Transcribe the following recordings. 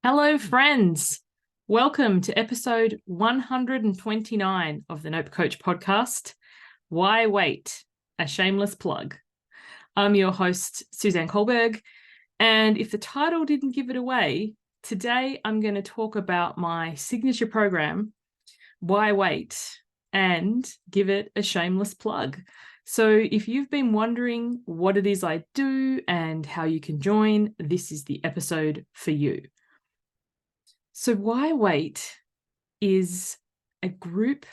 Hello, friends. Welcome to episode 129 of the Nope Coach podcast. Why Wait? A Shameless Plug. I'm your host, Suzanne Kohlberg. And if the title didn't give it away, today I'm going to talk about my signature program, Why Wait? And give it a shameless plug. So if you've been wondering what it is I do and how you can join, this is the episode for you. So Why Wait is a group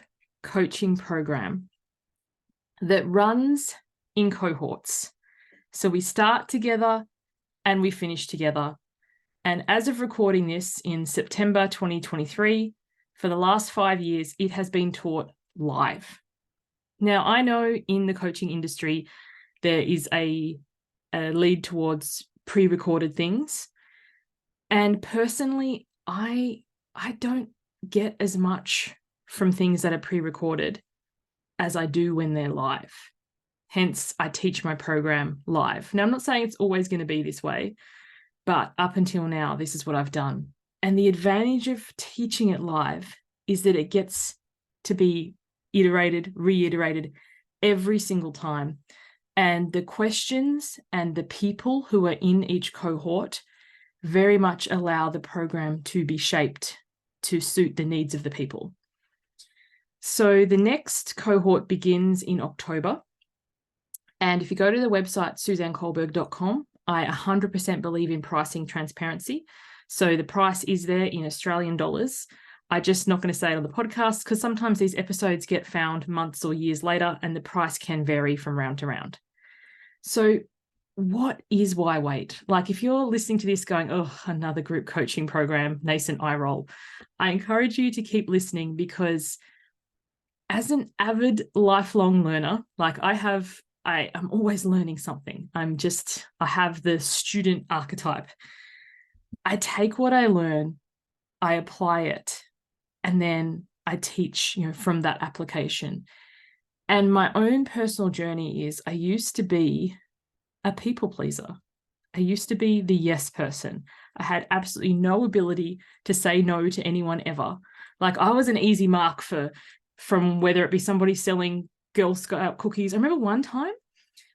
coaching program that runs in cohorts. So we start together and we finish together. And as of recording this in September 2023, for the last 5 years, it has been taught live. Now, I know in the coaching industry, there is a lead towards pre-recorded things. And personally, I don't get as much from things that are pre-recorded as I do when they're live. Hence, I teach my program live. Now, I'm not saying it's always going to be this way, but up until now, this is what I've done. And the advantage of teaching it live is that it gets to be iterated, reiterated every single time. And the questions and the people who are in each cohort very much allow the program to be shaped to suit the needs of the people. So the next cohort begins in October. And if you go to the website, suzannekohlberg.com, I 100% believe in pricing transparency. So the price is there in Australian dollars. I'm just not going to say it on the podcast because sometimes these episodes get found months or years later and the price can vary from round to round. So what is Why Wait? Like if you're listening to this going, oh, another group coaching program, nascent eye roll, I encourage you to keep listening because as an avid lifelong learner, like I'm always learning something. I have the student archetype. I take what I learn, I apply it, and then I teach, from that application. And my own personal journey is I used to be a people pleaser. I used to be the yes person. I had absolutely no ability to say no to anyone ever. Like I was an easy mark from whether it be somebody selling Girl Scout cookies. I remember one time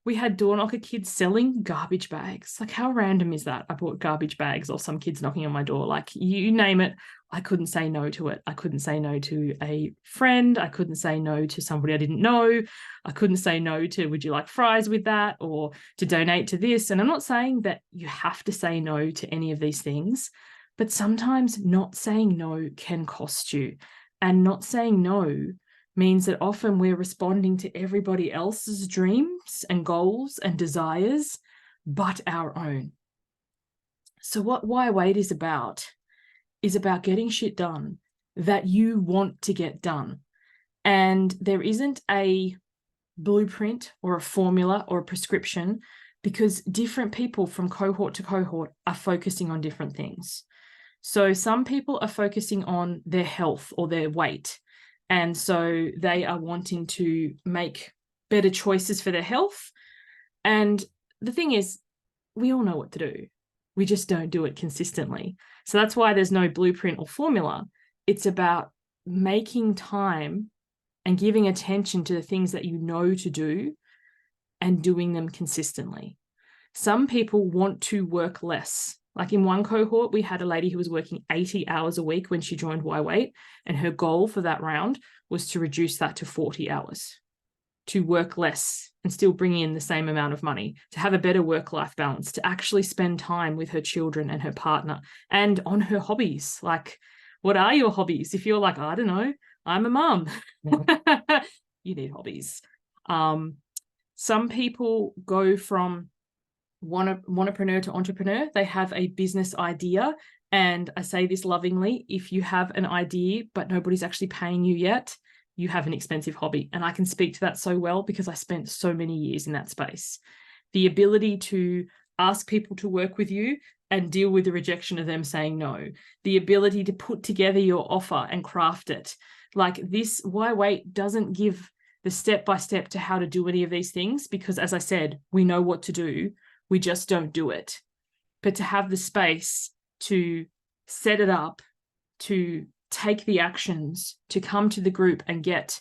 we had door knocker kids selling garbage bags. Like how random is that? I bought garbage bags or some kids knocking on my door. Like you name it, I couldn't say no to it. I couldn't say no to a friend. I couldn't say no to somebody I didn't know. I couldn't say no to, would you like fries with that or to donate to this? And I'm not saying that you have to say no to any of these things, but sometimes not saying no can cost you. And not saying no means that often we're responding to everybody else's dreams and goals and desires, but our own. So what Why Wait is about getting shit done that you want to get done. And there isn't a blueprint or a formula or a prescription because different people from cohort to cohort are focusing on different things. So some people are focusing on their health or their weight. And so they are wanting to make better choices for their health. And the thing is, we all know what to do. We just don't do it consistently. So that's why there's no blueprint or formula. It's about making time and giving attention to the things that you know to do and doing them consistently. Some people want to work less. Like in one cohort, we had a lady who was working 80 hours a week when she joined Why Wait, and her goal for that round was to reduce that to 40 hours, to work less and still bring in the same amount of money, to have a better work-life balance, to actually spend time with her children and her partner and on her hobbies. Like, what are your hobbies? If you're like, I don't know, I'm a mum, you need hobbies. Some people go from wantrepreneur to entrepreneur. They have a business idea. And I say this lovingly, if you have an idea, but nobody's actually paying you yet, you have an expensive hobby. And I can speak to that so well because I spent so many years in that space. The ability to ask people to work with you and deal with the rejection of them saying no. The ability to put together your offer and craft it. Like this, Why Wait doesn't give the step-by-step to how to do any of these things because, as I said, we know what to do. We just don't do it. But to have the space to set it up to take the actions, to come to the group and get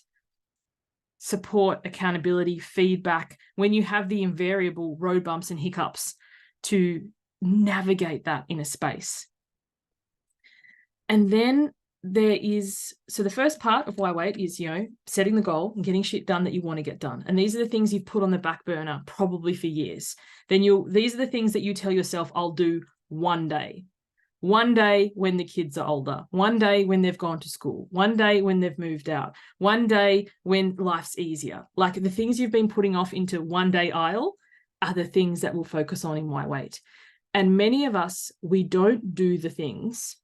support, accountability, feedback, when you have the invariable road bumps and hiccups, to navigate that in a space. And then there is, so the first part of Why Wait is, setting the goal and getting shit done that you want to get done. And these are the things you've put on the back burner probably for years. Then these are the things that you tell yourself, I'll do one day. One day when the kids are older, one day when they've gone to school, one day when they've moved out, one day when life's easier. Like the things you've been putting off into one day aisle are the things that we'll focus on in Why Wait. And many of us, we don't do the things,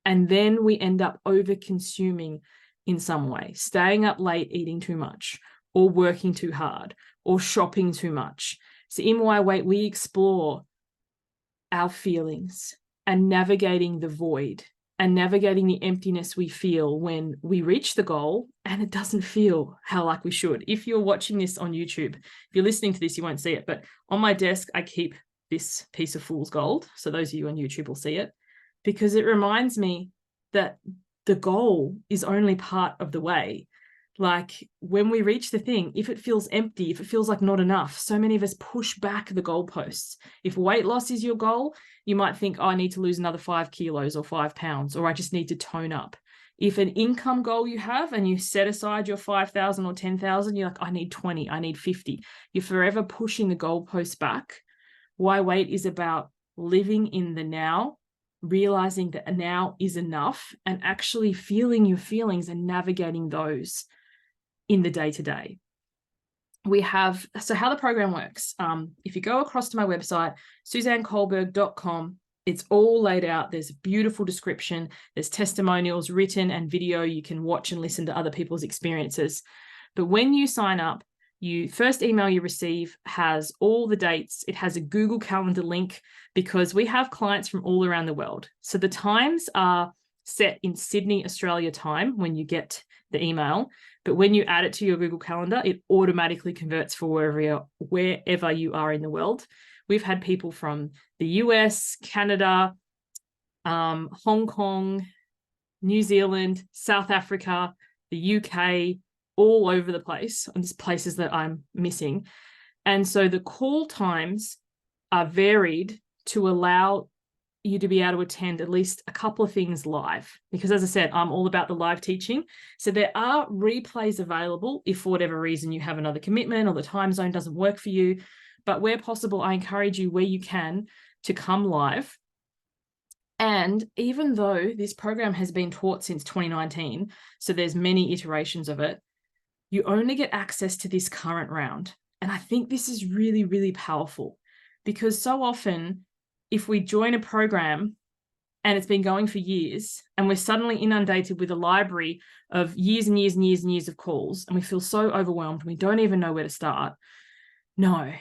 and then we end up over consuming in some way, staying up late, eating too much, or working too hard, or shopping too much. So in Why Wait, we explore our feelings and navigating the void and navigating the emptiness we feel when we reach the goal and it doesn't feel how like we should. If you're watching this on YouTube, if you're listening to this, you won't see it, but on my desk, I keep this piece of fool's gold. So those of you on YouTube will see it, because it reminds me that the goal is only part of the way. Like when we reach the thing, if it feels empty, if it feels like not enough, so many of us push back the goalposts. If weight loss is your goal, you might think, oh, I need to lose another 5 kilos or 5 pounds, or I just need to tone up. If an income goal you have and you set aside your 5,000 or 10,000, you're like, I need 20, I need 50. You're forever pushing the goalposts back. Why Wait is about living in the now, realizing that now is enough, and actually feeling your feelings and navigating those in the day-to-day. So how the program works, if you go across to my website, suzannekohlberg.com, it's all laid out. There's a beautiful description. There's testimonials, written and video. You can watch and listen to other people's experiences. But when you sign up, first email you receive has all the dates. It has a Google Calendar link, because we have clients from all around the world. So the times are set in Sydney, Australia time when you get the email. But when you add it to your Google Calendar, it automatically converts for wherever you are in the world. We've had people from the US, Canada, Hong Kong, New Zealand, South Africa, the UK, all over the place. And there's places that I'm missing. And so the call times are varied to allow you to be able to attend at least a couple of things live, because as I said, I'm all about the live teaching. So there are replays available if for whatever reason you have another commitment or the time zone doesn't work for you. But where possible, I encourage you, where you can, to come live. And even though this program has been taught since 2019, so there's many iterations of it, you only get access to this current round. And I think this is really, really powerful, because so often if we join a program and it's been going for years and we're suddenly inundated with a library of years and years and years and years of calls, and we feel so overwhelmed, we don't even know where to start. No,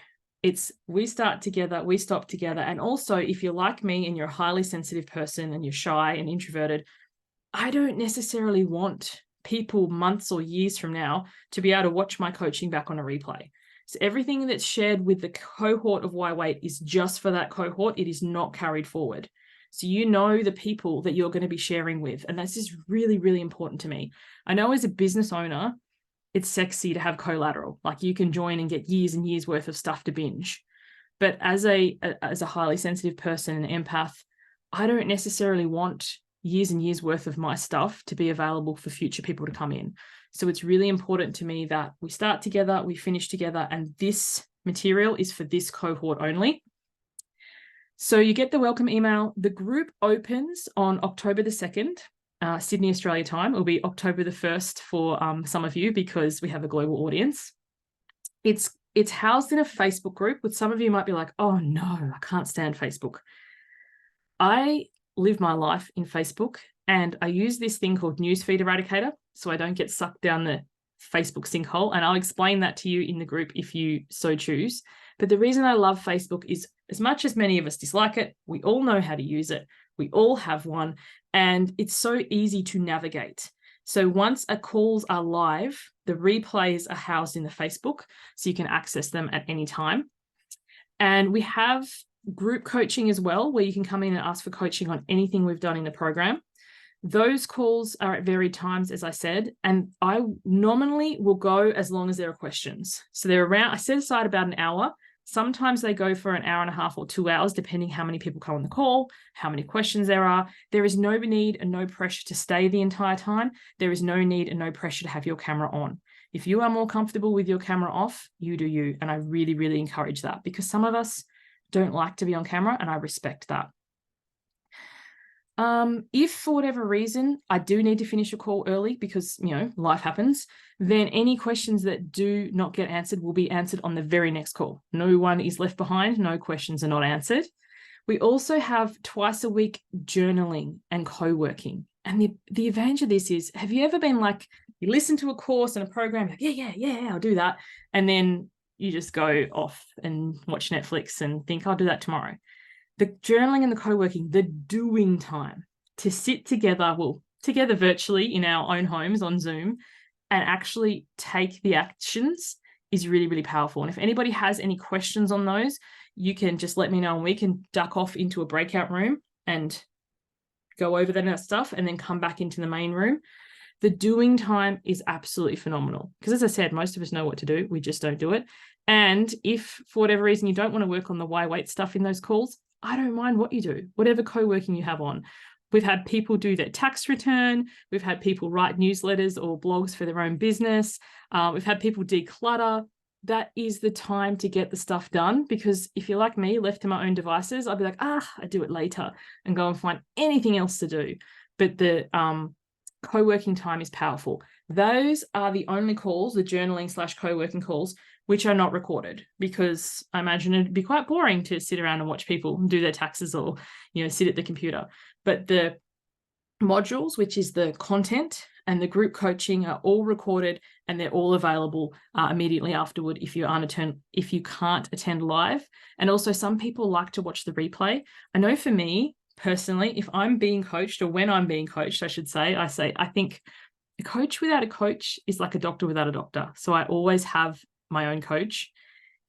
it's we start together, we stop together. And also, if you're like me and you're a highly sensitive person and you're shy and introverted, I don't necessarily want people months or years from now to be able to watch my coaching back on a replay. So everything that's shared with the cohort of Why Wait is just for that cohort. It is not carried forward. So you know the people that you're going to be sharing with. And this is really, really important to me. I know as a business owner, it's sexy to have collateral. Like you can join and get years and years worth of stuff to binge. But as a highly sensitive person, an empath, I don't necessarily want years and years worth of my stuff to be available for future people to come in. So it's really important to me that we start together, we finish together, and this material is for this cohort only. So you get the welcome email. The group opens on October the 2nd, Sydney, Australia time. It will be October the 1st for some of you, because we have a global audience. It's housed in a Facebook group, which some of you might be like, oh no, I can't stand Facebook. I live my life in Facebook, and I use this thing called Newsfeed Eradicator so I don't get sucked down the Facebook sinkhole. And I'll explain that to you in the group if you so choose. But the reason I love Facebook is, as much as many of us dislike it, we all know how to use it. We all have one, and it's so easy to navigate. So once our calls are live, the replays are housed in the Facebook, so you can access them at any time. And we have group coaching as well, where you can come in and ask for coaching on anything we've done in the program. Those calls are at varied times, as I said, and I nominally will go as long as there are questions. So they're around, I set aside about an hour. Sometimes they go for an hour and a half or 2 hours, depending how many people come on the call, how many questions there are. There is no need and no pressure to stay the entire time. There is no need and no pressure to have your camera on. If you are more comfortable with your camera off, you do you. And I really, really encourage that, because some of us don't like to be on camera, and I respect that. If for whatever reason I do need to finish a call early because, life happens, then any questions that do not get answered will be answered on the very next call. No one is left behind. No questions are not answered. We also have twice a week journaling and co-working. And the advantage of this is, have you ever been like, you listen to a course and a program, like, yeah, I'll do that. And then you just go off and watch Netflix and think, I'll do that tomorrow. The journaling and the co-working, the doing time to sit together, together virtually in our own homes on Zoom, and actually take the actions is really, really powerful. And if anybody has any questions on those, you can just let me know and we can duck off into a breakout room and go over that stuff and then come back into the main room. The doing time is absolutely phenomenal because, as I said, most of us know what to do. We just don't do it. And if for whatever reason you don't want to work on the why wait stuff in those calls, I don't mind what you do, whatever co-working you have on. We've had people do their tax return. We've had people write newsletters or blogs for their own business. We've had people declutter. That is the time to get the stuff done, because if you're like me, left to my own devices, I'll be like, I do it later and go and find anything else to do. But the co-working time is powerful. Those are the only calls, the journaling / co-working calls, which are not recorded, because I imagine it'd be quite boring to sit around and watch people do their taxes or, sit at the computer. But the modules, which is the content, and the group coaching are all recorded, and they're all available immediately afterward if you can't attend live. And also, some people like to watch the replay. I know for me personally, if I'm being coached, or when I'm being coached, I think a coach without a coach is like a doctor without a doctor. So I always have my own coach.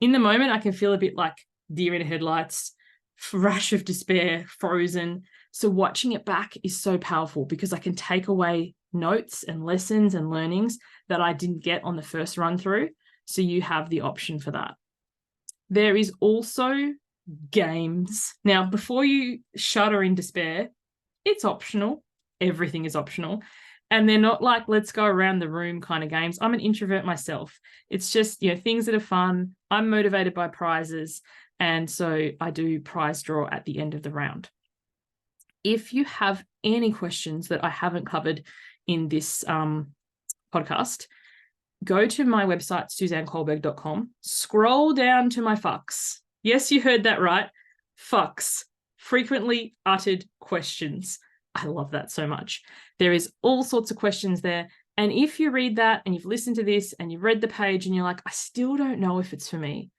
In the moment, I can feel a bit like deer in headlights, rush of despair, frozen. So watching it back is so powerful because I can take away notes and lessons and learnings that I didn't get on the first run through. So you have the option for that. There is also games. Now, before you shudder in despair, it's optional. Everything is optional. And they're not like, let's go around the room kind of games. I'm an introvert myself. It's just, things that are fun. I'm motivated by prizes. And so I do prize draw at the end of the round. If you have any questions that I haven't covered in this podcast, go to my website, suzannekohlberg.com, scroll down to my fucks. Yes, you heard that right. Fucks, frequently uttered questions. I love that so much. There is all sorts of questions there. And if you read that and you've listened to this and you've read the page and you're like, I still don't know if it's for me,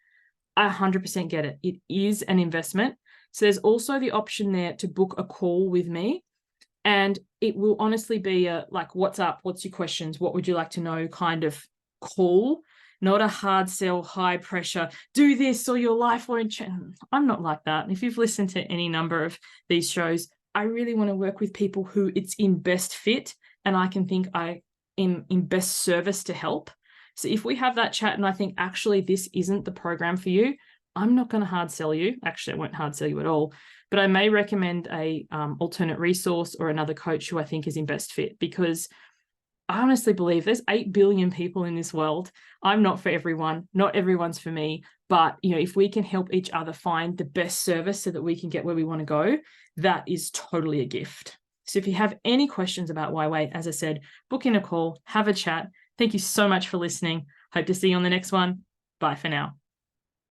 I 100% get it. It is an investment. So there's also the option there to book a call with me. And it will honestly be a like, what's up? What's your questions? What would you like to know kind of call, not a hard sell, high pressure, do this or your life won't change. I'm not like that. If you've listened to any number of these shows, I really want to work with people who it's in best fit and I can think I am in best service to help. So if we have that chat and I think actually this isn't the program for you, I'm not going to hard sell you. Actually, I won't hard sell you at all, but I may recommend a alternate resource or another coach who I think is in best fit, because I honestly believe there's 8 billion people in this world. I'm not for everyone. Not everyone's for me. But, if we can help each other find the best service so that we can get where we want to go, that is totally a gift. So if you have any questions about Why Wait, as I said, book in a call, have a chat. Thank you so much for listening. Hope to see you on the next one. Bye for now.